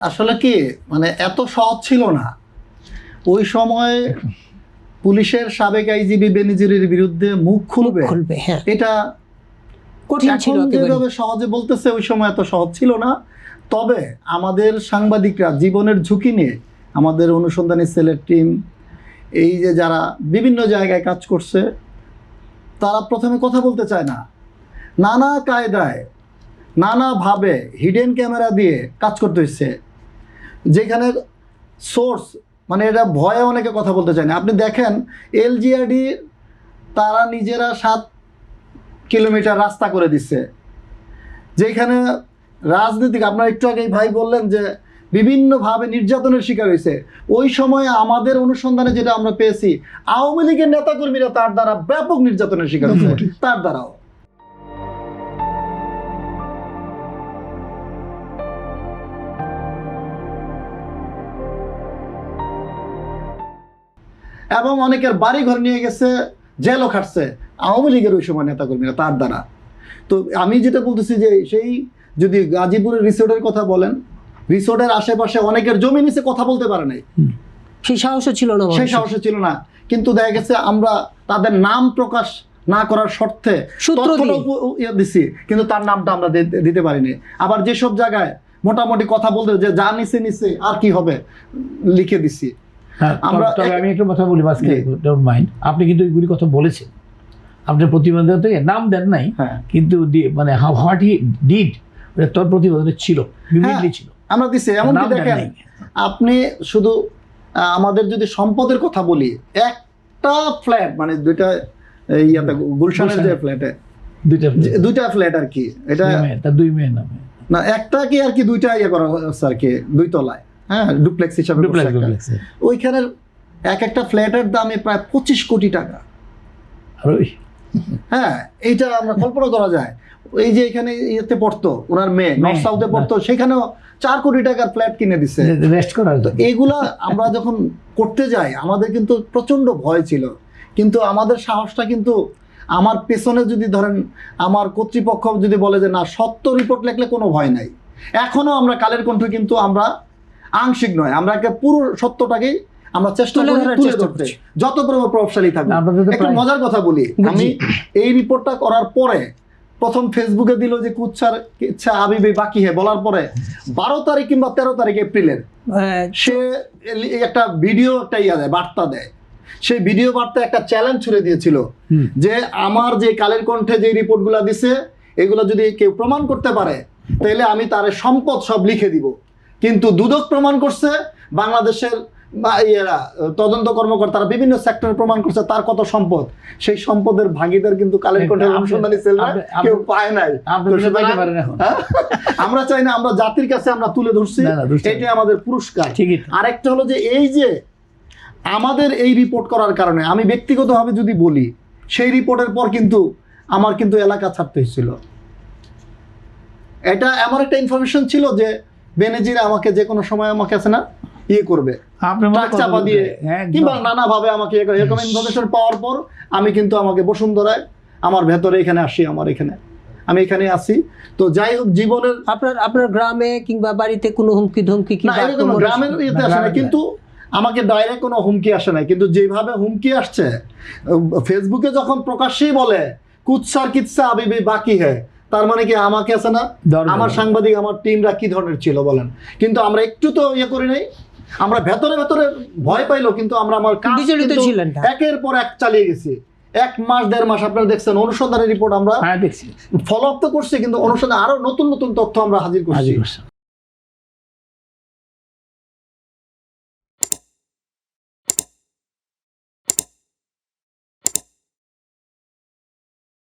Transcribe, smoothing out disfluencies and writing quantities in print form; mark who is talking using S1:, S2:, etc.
S1: আসলে কি মানে এত সহজ ছিল না ওই সময় পুলিশের সাবেক আইজিবি বেনজিরের বিরুদ্ধে মুখ খুলবে
S2: হ্যাঁ
S1: এটা
S2: কঠিন ছিল
S1: যেভাবে সহজে বলতেছে ওই সময় এত সহজ ছিল না। তবে আমাদের সাংবাদিকরা জীবনের ঝুঁকি নিয়ে আমাদের অনুসন্ধানী সেলের টিম এই যে যারা বিভিন্ন জায়গায় কাজ করছে তারা প্রথমে কথা বলতে চায় না, নানা কায়দায় নানাভাবে হিডেন ক্যামেরা দিয়ে কাজ করতে হচ্ছে, যেখানে সোর্স মানে এটা ভয়ে অনেকে কথা বলতে চায় না। আপনি দেখেন এলজিআরডি তারা নিজেরা 7 কিলোমিটার রাস্তা করে দিচ্ছে, যেখানে রাজনীতিক আপনারা একটু আগেই ভাই বললেন যে বিভিন্নভাবে নির্যাতনের শিকার হয়েছে। ওই সময় আমাদের অনুসন্ধানে যেটা আমরা পেয়েছি আওয়ামী লীগের নেতাকর্মীরা তার দ্বারা ব্যাপক নির্যাতনের শিকার হয়েছে, তার দ্বারাও। এবং অনেকের বাড়ি ঘর নিয়ে গেছে, জেলও খাটছে আওয়ামী লীগের ওই সময় নেতাকর্মীরা তার দ্বারা। তো আমি যেটা বলতেছি যে সেই যদি গাজীপুরের রিসোর্টের কথা বলেন, রিসোর্টের আশেপাশে অনেকের জমি নিচে কথা বলতে পারে নাই,
S2: সেই সাহসও ছিল না,
S1: সেই সাহসও ছিল না। কিন্তু দেখা গেছে আমরা তাদের নাম প্রকাশ না করার শর্তে দিছি, কিন্তু তার নামটা আমরা দিতে পারিনি। আবার যেসব জায়গায় মোটামুটি কথা বলতে যে যা নিচে নিচে আর কি হবে লিখে দিছি।
S3: আমি একটা কথা বলি আজকে, ডোন্ট মাইন্ড, আপনি কিন্তু এইগুলি কথা বলেছেন, আপনার প্রতিবেদন থেকে নাম দেন নাই, কিন্তু মানে হোয়াট হি ডিড তোর প্রতিবেদনে ছিল, বিভিন্নলি ছিল,
S1: আমরা দিছি। এমনকি দেখেন আপনি শুধু আমাদের যদি সম্পদের কথা বলি, একটা ফ্ল্যাট মানে দুইটা ইয়াতে গুলশানের যে ফ্ল্যাটে দুইটা ফ্ল্যাট আর কি, এটা
S3: তার 2 মেয়ের নামে
S1: না, একটা কি আর কি দুইটা ইয়ে করা হচ্ছে আর কি, 2 তলায়, হ্যাঁ ডুপ্লেক্স হিসাবে। ওইখানের একটা ফ্ল্যাটের দামে প্রায় 25 কোটি টাকা। হ্যাঁ এইটা আমরা কল্পনা করা যায়। এই যে এখানে ইয়েতে পড়তো ওনার মেয়ে, নর্থ সাউথে পড়তো, সেখানেও 4 কোটি টাকার ফ্ল্যাট কিনে দিচ্ছে। তো এইগুলা আমরা যখন করতে যাই আমাদের কিন্তু প্রচন্ড ভয় ছিল, কিন্তু আমাদের সাহসটা কিন্তু আমার পেছনে যদি ধরেন আমার কর্তৃপক্ষ যদি বলে যে না সত্য রিপোর্ট লেখলে কোনো ভয় নাই, এখনো আমরা কালের কণ্ঠ কিন্তু আমরা আংশিক নয়, আমরা একটা পুরো সত্যটাকেই আমরা চেষ্টা করি তুলে ধরতে যত প্রভাবশালী থাকবে। একটা মজার কথা বলি, আমি এই রিপোর্টটা করার পরে প্রথম ফেসবুকে দিল যে কুচ্ছার ইচ্ছা আবিবে বাকি হে বলার পরে 12 তারিখ কিংবা 13 তারিখ এপ্রিলের সে একটা ভিডিও একটা বার্তা দেয়। সেই ভিডিও বার্তা একটা চ্যালেঞ্জ ছুড়ে দিয়েছিল যে আমার যে কালের কণ্ঠে যে রিপোর্টগুলো দিছে এগুলো যদি কেউ প্রমাণ করতে পারে তাহলে আমি তার সম্পদ সব লিখে দিব। কিন্তু দুদক প্রমাণ করছে, বাংলাদেশের তদন্ত কর্মকর্তারা বিভিন্ন সেক্টরে প্রমাণ করছে তার কত সম্পদ, সেই সম্পদের ভাগিদার কিন্তু কালের কণ্ঠের অনুসন্ধানী সেলরা কেউ পায় নাই। আমরা চাই না, আমরা জাতির কাছে আমরা তুলে ধরছি, এটাই আমাদের পুরস্কার। আরেকটা হলো যে এই যে আমাদের এই রিপোর্ট করার কারণে আমি ব্যক্তিগতভাবে যদি বলি, সেই রিপোর্টের পর কিন্তু আমার কিন্তু এলাকা ছাড়তে হয়েছিল। এটা আমার একটা ইনফরমেশন ছিল যে বেনজির আমাকে যে কোনো সময় আমাকে আছে না ইয়ে করবে, চাপা দিয়ে কিংবা নানাভাবে আমাকে এরকম ইনফরমেশন পাওয়ার পর আমি কিন্তু আমাকে বসুন্ধরায় আমার ভেতরে এখানে আসি, আমার এখানে আমি এখানে আসি। তো যাই হোক জীবনের
S2: আপনার গ্রামে কিংবা বাড়িতে কোনো হুমকি ধমকি কি
S1: গ্রামের ইয়েতে আসে না, কিন্তু আমাকে ডাইরেক্ট কোনো হুমকি আসে না, কিন্তু যেভাবে হুমকি আসছে ফেসবুকে যখন প্রকাশ্যেই বলে কুৎসার কিচ্ছা আবিবে বাকি হে, তার মানে কি আমাকে আছে না আমার সাংবাদিক আমার টিমরা কি ধরনের ছিল বলেন। কিন্তু আমরা একটু তো ইয়ে করি নাই, আমরা ভেতরে ভেতরে ভয় পাইলো, কিন্তু আমরা আমার একের পর এক চালিয়ে গেছি। 1 মাস 1.5 মাস আপনারা দেখছেন অনুসন্ধানের রিপোর্ট আমরা ফলো আপ তো করছি, কিন্তু অনুসন্ধান আরো নতুন নতুন তথ্য আমরা হাজির করছি।